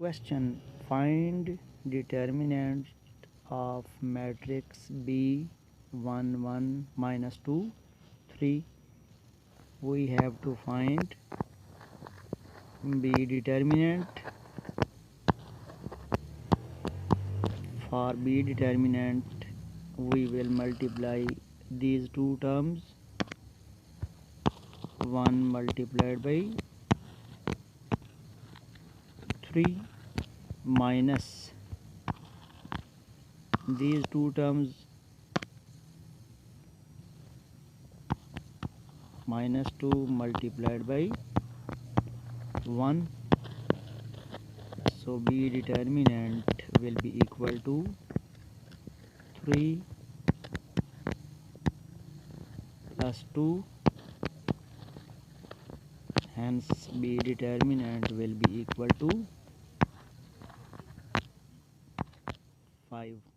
Question: find determinant of matrix B 1 1 minus 2 3. We have to find B determinant. For B determinant, we will multiply these two terms, 1 multiplied by 3 minus these two terms, minus 2 multiplied by 1. So B determinant will be equal to 3 plus 2, hence B determinant will be equal to 5.